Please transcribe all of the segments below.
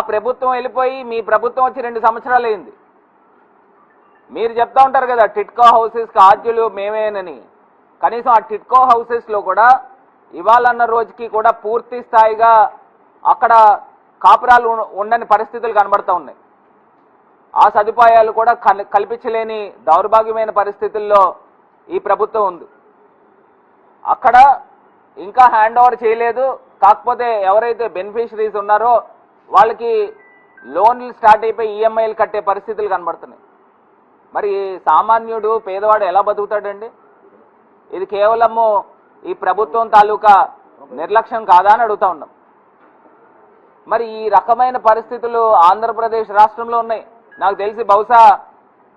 ప్రభుత్వం వెళ్ళిపోయి మీ ప్రభుత్వం వచ్చి 2 సంవత్సరాలు అయింది. మీరు చెప్తా ఉంటారు కదా టిట్కో హౌసెస్కి ఆద్యులు మేమేనని. కనీసం ఆ టిట్కో హౌసెస్లో కూడా ఇవాళన్న రోజుకి కూడా పూర్తి స్థాయిగా అక్కడ కాపురాలు ఉండని పరిస్థితులు కనబడతా ఉన్నాయి. ఆ సదుపాయాలు కూడా కల్పించలేని దౌర్భాగ్యమైన పరిస్థితుల్లో ఈ ప్రభుత్వం ఉంది. అక్కడ ఇంకా హ్యాండ్ ఓవర్ చేయలేదు. కాకపోతే ఎవరైతే బెనిఫిషరీస్ ఉన్నారో వాళ్ళకి లోన్లు స్టార్ట్ అయిపోయి ఈఎంఐలు కట్టే పరిస్థితులు కనబడుతున్నాయి. మరి సామాన్యుడు పేదవాడు ఎలా బతుకుతాడండి? ఇది కేవలము ఈ ప్రభుత్వం తాలూకా నిర్లక్ష్యం కాదా అని అడుగుతా ఉన్నాం. మరి ఈ రకమైన పరిస్థితులు ఆంధ్రప్రదేశ్ రాష్ట్రంలో ఉన్నాయి. నాకు తెలిసి బహుశా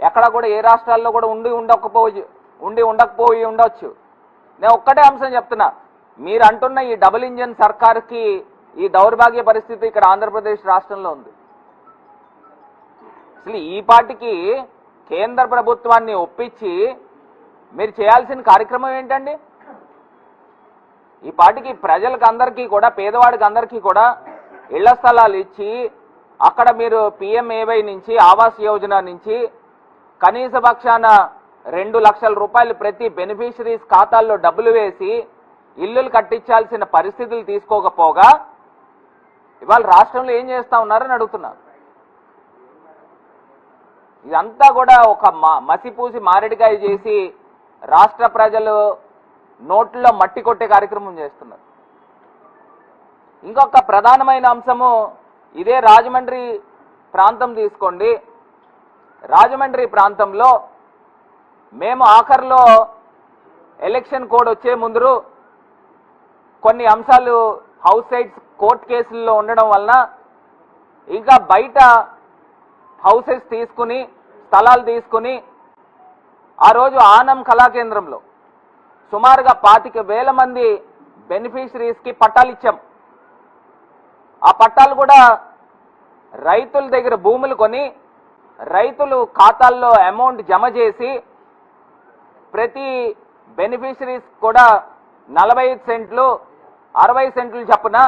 ఎక్కడ కూడా ఏ రాష్ట్రాల్లో కూడా ఉండకపోయి ఉండొచ్చు. నేను ఒక్కటే అంశం చెప్తున్నా, మీరు అంటున్న ఈ డబుల్ ఇంజన్ సర్కార్కి ఈ దౌర్భాగ్య పరిస్థితి ఇక్కడ ఆంధ్రప్రదేశ్ రాష్ట్రంలో ఉంది. అసలు ఈ పార్టీకి కేంద్ర ప్రభుత్వాన్ని ఒప్పించి మీరు చేయాల్సిన కార్యక్రమం ఏంటండి? ఈ పార్టీకి ప్రజలకు అందరికీ కూడా పేదవాడికి అందరికీ కూడా ఇళ్ల స్థలాలు ఇచ్చి అక్కడ మీరు PMAY నుంచి ఆవాస్ యోజన నుంచి కనీస పక్షాన 2 లక్షల రూపాయలు ప్రతి బెనిఫిషరీస్ ఖాతాల్లో డబ్బులు వేసి ఇల్లులు కట్టించాల్సిన పరిస్థితులు తీసుకోకపోగా ఇవాళ రాష్ట్రంలో ఏం చేస్తా ఉన్నారని అడుగుతున్నా. ఇదంతా కూడా ఒక మసిపూసి మారేడుకాయ చేసి రాష్ట్ర ప్రజలు నోట్లో మట్టి కొట్టే కార్యక్రమం చేస్తున్నారు. ఇంకొక ప్రధానమైన అంశము ఇదే రాజమండ్రి ప్రాంతం తీసుకోండి. రాజమండ్రి ప్రాంతంలో మేము ఆఖరిలో ఎలక్షన్ కోడ్ వచ్చే ముందు కొన్ని అంశాలు హౌస్ సైట్స్ కోర్టు కేసుల్లో ఉండడం వలన ఇంకా బయట హౌసెస్ తీసుకుని స్థలాలు తీసుకుని ఆ రోజు ఆనం కళాకేంద్రంలో సుమారుగా 25,000 మంది బెనిఫిషరీస్కి పట్టాలు ఇచ్చాం. ఆ పట్టాలు కూడా రైతుల దగ్గర భూములు కొని రైతులు ఖాతాల్లో అమౌంట్ జమ చేసి ప్రతి బెనిఫిషరీస్ కూడా 45 సెంట్లు 60 సెంట్లు చొప్పున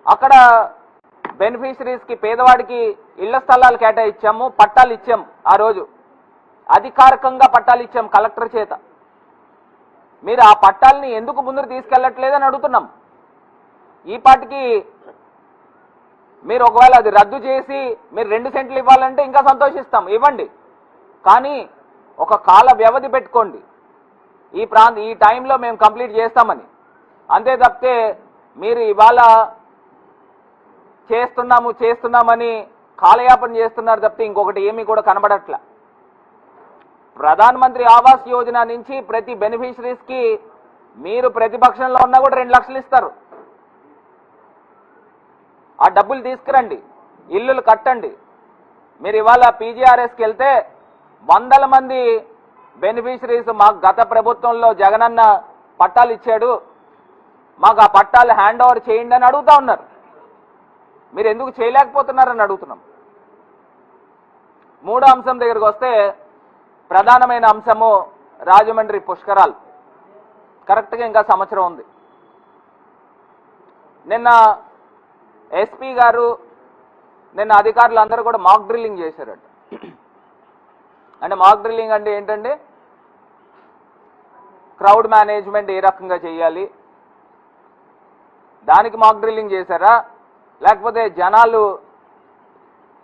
అక్కడ బెనిఫిషరీస్కి పేదవాడికి ఇళ్ల స్థలాలు కేటాయించాము, పట్టాలు ఇచ్చాం. ఆ రోజు అధికారికంగా పట్టాలు ఇచ్చాం కలెక్టర్ చేత. మీరు ఆ పట్టాలని ఎందుకు ముందుకు తీసుకెళ్లట్లేదని అడుగుతున్నాం. ఈ పాటికి మీరు ఒకవేళ అది రద్దు చేసి మీరు 2 సెంట్లు ఇవ్వాలంటే ఇంకా సంతోషిస్తాం, ఇవ్వండి. కానీ ఒక కాల వ్యవధి పెట్టుకోండి, ఈ టైంలో మేము కంప్లీట్ చేస్తామని. అంతే తప్పితే మీరు ఇవాళ చేస్తున్నామని కాలయాపన చేస్తున్నారు తప్పితే ఇంకొకటి ఏమీ కూడా కనబడట్లా. ప్రధానమంత్రి ఆవాస్ యోజన నుంచి ప్రతి బెనిఫిషరీస్కి మీరు ప్రతిపక్షంలో ఉన్నా కూడా 2 లక్షలు ఇస్తారు. ఆ డబ్బులు తీసుకురండి, ఇల్లులు కట్టండి. మీరు ఇవాళ PGRSకి వెళ్తే 100 మంది బెనిఫిషరీస్ మాకు గత ప్రభుత్వంలో జగనన్న పట్టాలు ఇచ్చాడు, మాకు ఆ పట్టాలు హ్యాండ్ ఓవర్ చేయండి అని అడుగుతా ఉన్నారు. మీరు ఎందుకు చేయలేకపోతున్నారని అడుగుతున్నాం. మూడో అంశం దగ్గరికి వస్తే ప్రధానమైన అంశము రాజమండ్రి పుష్కరాలు. కరెక్ట్గా ఇంకా సంవత్సరం ఉంది. నిన్న SP గారు నిన్న అధికారులు అందరూ కూడా మాక్ డ్రిల్లింగ్ చేశారట. అంటే మాక్ డ్రిల్లింగ్ అంటే ఏంటంటే క్రౌడ్ మేనేజ్మెంట్ ఏ రకంగా చేయాలి దానికి మాక్ డ్రిల్లింగ్ చేశారా, లేకపోతే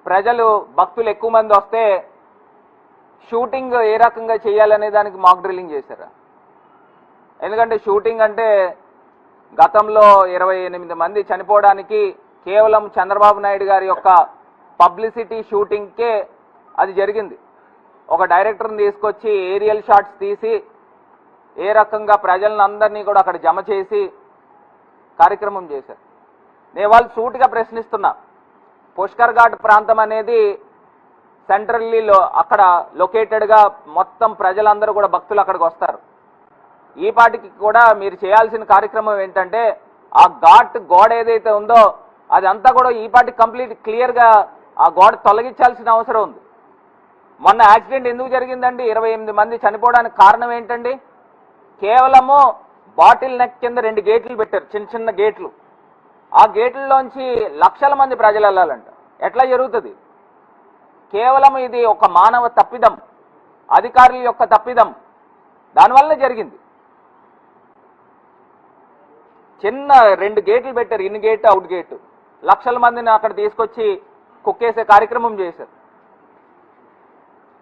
ప్రజలు భక్తులు ఎక్కువ మంది వస్తే షూటింగ్ ఏ రకంగా చేయాలనే దానికి మాక్ డ్రిల్లింగ్ చేశారా? ఎందుకంటే షూటింగ్ అంటే గతంలో 28 మంది చనిపోవడానికి కేవలం చంద్రబాబు నాయుడు గారి యొక్క పబ్లిసిటీ షూటింగ్కే అది జరిగింది. ఒక డైరెక్టర్ని తీసుకొచ్చి ఏరియల్ షాట్స్ తీసి ఏ రకంగా ప్రజలను అందరినీ కూడా అక్కడ జమ చేసి కార్యక్రమం చేశారు. నేను వాళ్ళు సూటిగా ప్రశ్నిస్తున్నా, పుష్కర్ ఘాట్ ప్రాంతం అనేది సెంట్రల్లీలో అక్కడ లొకేటెడ్గా మొత్తం ప్రజలందరూ కూడా భక్తులు అక్కడికి వస్తారు. ఈ పాటికి కూడా మీరు చేయాల్సిన కార్యక్రమం ఏంటంటే ఆ ఘాట్ గోడ ఏదైతే ఉందో అదంతా కూడా ఈ పాటికి కంప్లీట్ క్లియర్గా ఆ గోడ తొలగించాల్సిన అవసరం ఉంది. మొన్న యాక్సిడెంట్ ఎందుకు జరిగిందండి? 28 మంది చనిపోవడానికి కారణం ఏంటండి? కేవలము బాటిల్ నెక్ కింద 2 గేట్లు పెట్టారు, చిన్న చిన్న గేట్లు. ఆ గేట్లలోంచి లక్షల మంది ప్రజలు వెళ్ళాలంట. ఎట్లా జరుగుతుంది? కేవలం ఇది ఒక మానవ తప్పిదం, అధికారుల యొక్క తప్పిదం, దానివల్ల జరిగింది. చిన్న 2 గేట్లు పెట్టారు, ఇన్ గేట్ అవుట్ గేట్, లక్షల మందిని అక్కడ తీసుకొచ్చి కుక్కేసే కార్యక్రమం చేశారు.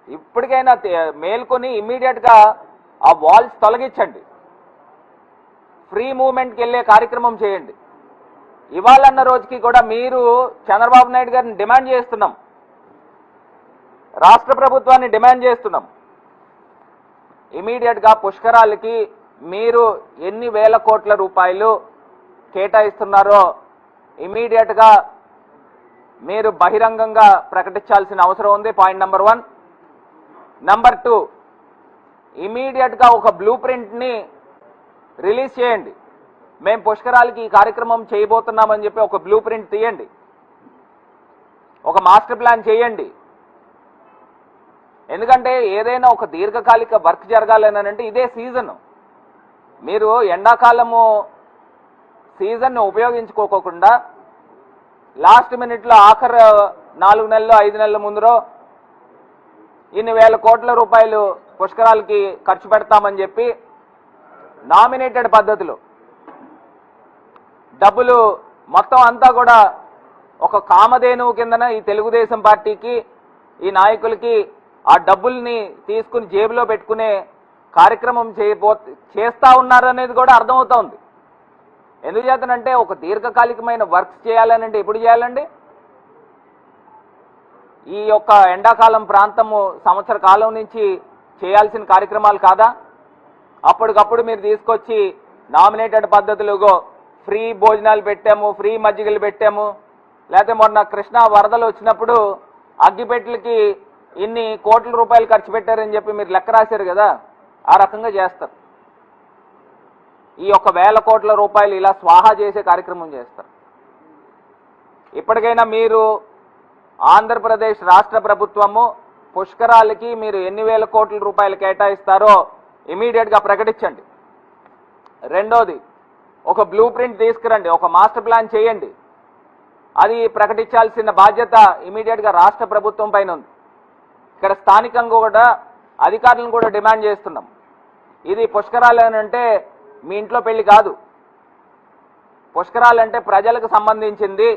ఇప్పటికైనా మేల్కొని ఇమ్మీడియట్గా ఆ వాల్స్ తొలగించండి, ఫ్రీ మూవ్మెంట్కి వెళ్ళే కార్యక్రమం చేయండి. ఇవాళన్న రోజుకి కూడా మీరు చంద్రబాబు నాయుడు గారిని డిమాండ్ చేస్తున్నాం, రాష్ట్ర ప్రభుత్వాన్ని డిమాండ్ చేస్తున్నాం, ఇమీడియట్గా పుష్కరాలకి మీరు ఎన్ని వేల కోట్ల రూపాయలు కేటాయిస్తున్నారో ఇమీడియట్గా మీరు బహిరంగంగా ప్రకటించాల్సిన అవసరం ఉంది. Point number 1. నెంబర్ 2, ఇమీడియట్గా ఒక బ్లూ ప్రింట్ని రిలీజ్ చేయండి. మేము పుష్కరాలకి ఈ కార్యక్రమం చేయబోతున్నామని చెప్పి ఒక బ్లూ ప్రింట్ తీయండి, ఒక మాస్టర్ ప్లాన్ చేయండి. ఎందుకంటే ఏదైనా ఒక దీర్ఘకాలిక వర్క్ జరగాలని అంటే ఇదే సీజన్. మీరు ఎండాకాలము సీజన్ను ఉపయోగించుకోకుండా లాస్ట్ మినిట్లో ఆఖరు 4 నెలలు 5 నెలల ముందరో ఇన్ని వేల కోట్ల రూపాయలు పుష్కరాలకి ఖర్చు పెడతామని చెప్పి నామినేటెడ్ పద్ధతిలో డబ్బులు మొత్తం అంతా కూడా ఒక కామధేనువు కిందన ఈ తెలుగుదేశం పార్టీకి, ఈ నాయకులకి ఆ డబ్బుల్ని తీసుకుని జేబులో పెట్టుకునే కార్యక్రమం చేస్తా ఉన్నారనేది కూడా అర్థమవుతోంది. ఎందుకు చేతనంటే ఒక దీర్ఘకాలికమైన వర్క్స్ చేయాలనంటే ఎప్పుడు చేయాలండి? ఈ యొక్క ఎండాకాలం ప్రాంతము సంవత్సర కాలం నుంచి చేయాల్సిన కార్యక్రమాలు కాదా? అప్పటికప్పుడు మీరు తీసుకొచ్చి నామినేటెడ్ పద్ధతులుగో ఫ్రీ భోజనాలు పెట్టాము, ఫ్రీ మజ్జిగలు పెట్టాము, లేకపోతే మొన్న కృష్ణా వరదలు వచ్చినప్పుడు అగ్గిపెట్టెలకి ఇన్ని కోట్ల రూపాయలు ఖర్చు పెట్టారని చెప్పి మీరు లెక్క రాశారు కదా, ఆ రకంగా చేస్తారు. ఈ యొక్క వేల కోట్ల రూపాయలు ఇలా స్వాహా చేసే కార్యక్రమం చేస్తారు. ఇప్పటికైనా మీరు ఆంధ్రప్రదేశ్ రాష్ట్ర ప్రభుత్వము పుష్కరాలకి మీరు ఎన్ని వేల కోట్ల రూపాయలు కేటాయిస్తారో ఇమీడియట్గా ప్రకటించండి. రెండోది, ఒక బ్లూ ప్రింట్ తీసుకురండి, ఒక మాస్టర్ ప్లాన్ చేయండి. అది ప్రకటించాల్సిన బాధ్యత ఇమీడియట్గా రాష్ట్ర ప్రభుత్వం పైన ఉంది. ఇక్కడ స్థానికంగా కూడా అధికారులను కూడా డిమాండ్ చేస్తున్నాం. ఇది పుష్కరాలు అంటే మీ ఇంట్లో పెళ్లి కాదు, పుష్కరాలు అంటే ప్రజలకు సంబంధించింది.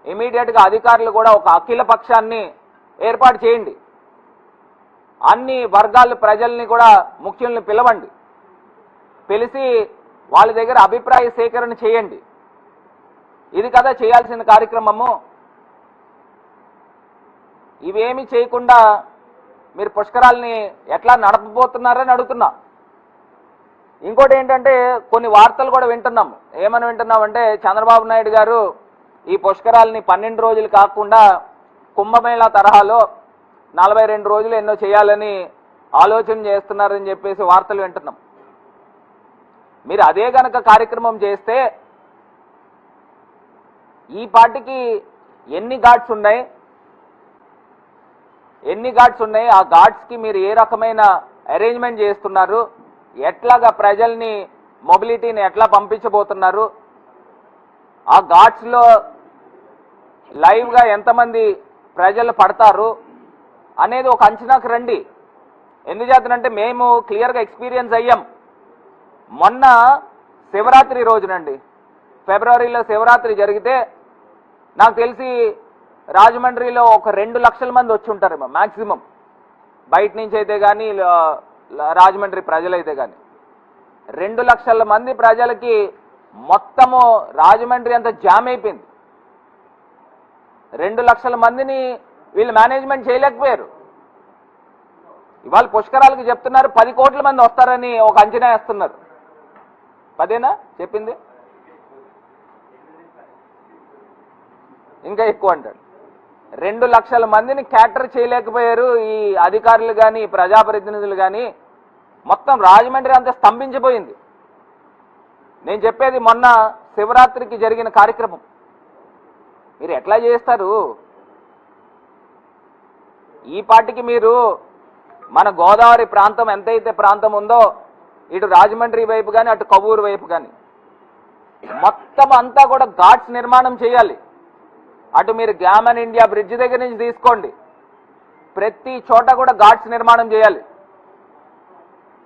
ఇమీడియట్గా అధికారులు కూడా ఒక అఖిల పక్షాన్ని ఏర్పాటు చేయండి, అన్ని వర్గాల ప్రజల్ని కూడా ముఖ్యుల్ని పిలవండి, పిలిచి వాళ్ళ దగ్గర అభిప్రాయ సేకరణ చేయండి. ఇది కదా చేయాల్సిన కార్యక్రమము. ఇవేమి చేయకుండా మీరు పుష్కరాల్ని ఎట్లా నడపబోతున్నారని అడుగుతున్నా. ఇంకోటి ఏంటంటే కొన్ని వార్తలు కూడా వింటున్నాం. ఏమని వింటున్నామంటే చంద్రబాబు నాయుడు గారు ఈ పుష్కరాల్ని 12 రోజులు కాకుండా కుంభమేళా తరహాలో 42 రోజులు ఎన్నో చేయాలని ఆలోచన చేస్తున్నారని చెప్పేసి వార్తలు వింటున్నాం. మీరు అదే గనక కార్యక్రమం చేస్తే ఈ పార్టీకి ఎన్ని ఘాట్స్ ఉన్నాయి, ఆ ఘాట్స్కి మీరు ఏ రకమైన అరేంజ్మెంట్ చేస్తున్నారు, ఎట్లాగా ప్రజల్ని మొబిలిటీని ఎట్లా పంపించబోతున్నారు, ఆ ఘాట్స్లో లైవ్గా ఎంతమంది ప్రజలు పడతారు అనేది ఒక అంచనాకు రండి. ఎందుచేతనంటే మేము క్లియర్గా ఎక్స్పీరియన్స్ అయ్యాం. మొన్న శివరాత్రి రోజునండి, ఫిబ్రవరిలో శివరాత్రి జరిగితే నాకు తెలిసి రాజమండ్రిలో ఒక 2 లక్షల మంది వచ్చి ఉంటారేమో మ్యాక్సిమం, బయట నుంచి అయితే కానీ రాజమండ్రి ప్రజలైతే కానీ 2 లక్షల మంది ప్రజలకి మొత్తము రాజమండ్రి అంతా జామ్ అయిపోయింది. 2 లక్షల మందిని వీళ్ళు మేనేజ్మెంట్ చేయలేకపోయారు. ఇవాళ పుష్కరాలకి చెప్తున్నారు 10 కోట్ల మంది వస్తారని ఒక అంచనా వేస్తున్నారు. 10ఏనా చెప్పింది? ఇంకా ఎక్కువ అంటాడు. 2 లక్షల మందిని క్యాటర్ చేయలేకపోయారు ఈ అధికారులు కానీ ప్రజాప్రతినిధులు కానీ. మొత్తం రాజమండ్రి అంతా స్తంభించిపోయింది. నేను చెప్పేది మొన్న శివరాత్రికి జరిగిన కార్యక్రమం. మీరు ఎట్లా చేస్తారు? ఈ పార్టీకి మీరు మన గోదావరి ప్రాంతం ఎంతైతే ప్రాంతం ఉందో, ఇటు రాజమండ్రి వైపు కానీ అటు కవ్వూరు వైపు కానీ మొత్తం అంతా కూడా ఘాట్స్ నిర్మాణం చేయాలి. అటు మీరు గ్యామన్ ఇండియా బ్రిడ్జ్ దగ్గర నుంచి తీసుకోండి, ప్రతి చోట కూడా ఘాట్స్ నిర్మాణం చేయాలి.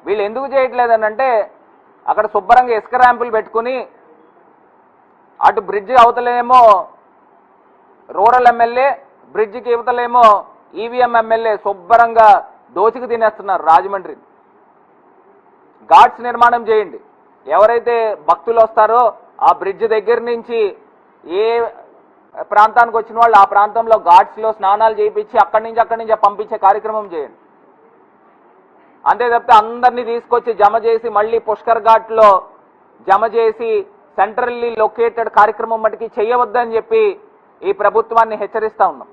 వీళ్ళు ఎందుకు చేయట్లేదనంటే అక్కడ శుభ్రంగా ఇసుక ర్యాంపులు పెట్టుకుని అటు బ్రిడ్జ్ అవతలేమో రూరల్ ఎమ్మెల్యే, బ్రిడ్జికి ఇవతలేమో ఈవీఎం ఎమ్మెల్యే శుభ్రంగా దోచికి తినేస్తున్నారు రాజమండ్రి. ఘాట్స్ నిర్మాణం చేయండి. ఎవరైతే భక్తులు వస్తారో ఆ బ్రిడ్జ్ దగ్గర నుంచి ఏ ప్రాంతానికి వచ్చిన వాళ్ళు ఆ ప్రాంతంలో ఘాట్స్లో స్నానాలు చేయించి అక్కడి నుంచి పంపించే కార్యక్రమం చేయండి. అంతే తప్పితే అందరినీ తీసుకొచ్చి జమ చేసి మళ్ళీ పుష్కర్ ఘాట్లో జమ చేసి సెంట్రల్లీ లొకేటెడ్ కార్యక్రమం మటుకి చేయవద్దని చెప్పి ఈ ప్రభుత్వాన్ని హెచ్చరిస్తా ఉన్నాం.